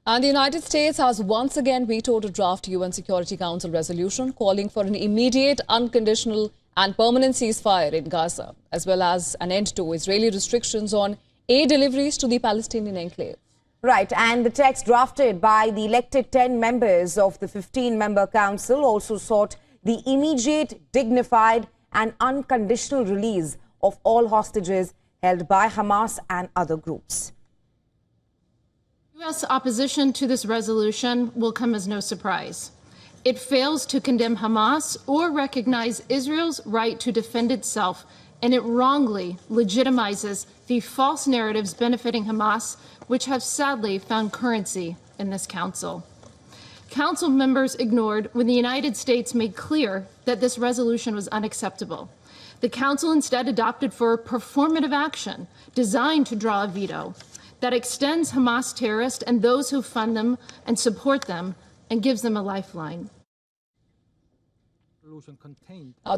And the United States has once again vetoed a draft UN Security Council resolution calling for an immediate, unconditional and permanent ceasefire in Gaza, as well as an end to Israeli restrictions on aid deliveries to the Palestinian enclave. Right, and the text drafted by the elected 10 members of the 15-member council also sought the immediate, dignified and unconditional release of all hostages held by Hamas and other groups. U.S. opposition to this resolution will come as no surprise. It fails to condemn Hamas or recognize Israel's right to defend itself, and it wrongly legitimizes the false narratives benefiting Hamas, which have sadly found currency in this council. Council members ignored when the United States made clear that this resolution was unacceptable. The council instead adopted for performative action designed to draw a veto that extends Hamas terrorists and those who fund them and support them and gives them a lifeline.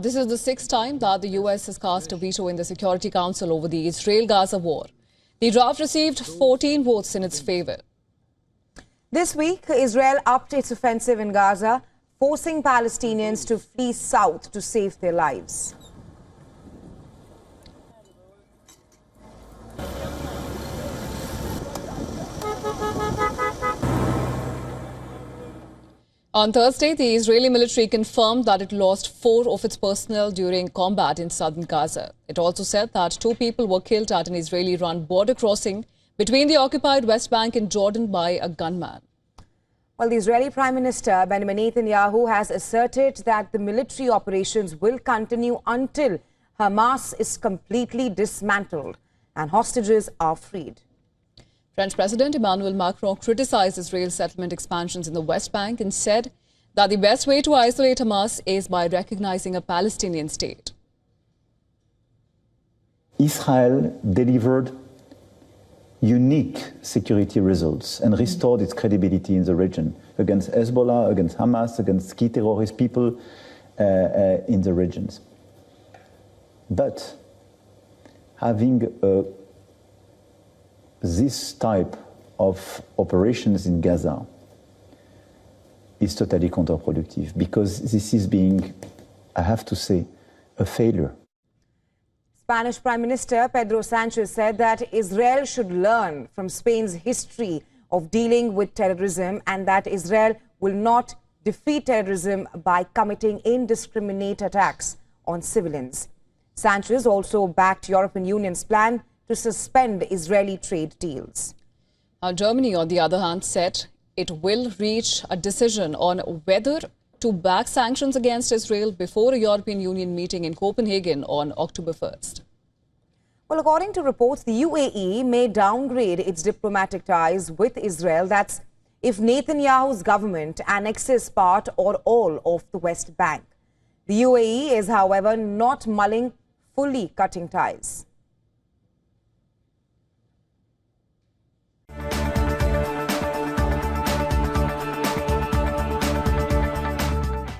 This is the sixth time that the U.S. has cast a veto in the Security Council over the Israel-Gaza war. The draft received 14 votes in its favor. This week, Israel upped its offensive in Gaza, forcing Palestinians to flee south to save their lives. On Thursday, the Israeli military confirmed that it lost 4 of its personnel during combat in southern Gaza. It also said that 2 people were killed at an Israeli-run border crossing between the occupied West Bank and Jordan by a gunman. Well, the Israeli Prime Minister Benjamin Netanyahu has asserted that the military operations will continue until Hamas is completely dismantled and hostages are freed. French President Emmanuel Macron criticized Israel's settlement expansions in the West Bank and said that the best way to isolate Hamas is by recognizing a Palestinian state. Israel delivered unique security results and restored its credibility in the region against Hezbollah, against Hamas, against key terrorist people in the regions. But having this type of operations in Gaza is totally counterproductive because this is being, I have to say, a failure. Spanish Prime Minister Pedro Sanchez said that Israel should learn from Spain's history of dealing with terrorism and that Israel will not defeat terrorism by committing indiscriminate attacks on civilians. Sanchez also backed European Union's plan to suspend Israeli trade deals. Germany, on the other hand, said it will reach a decision on whether to back sanctions against Israel before a European Union meeting in Copenhagen on October 1st. Well, according to reports, the UAE may downgrade its diplomatic ties with Israel. That's if Netanyahu's government annexes part or all of the West Bank. The UAE is, however, not mulling fully cutting ties.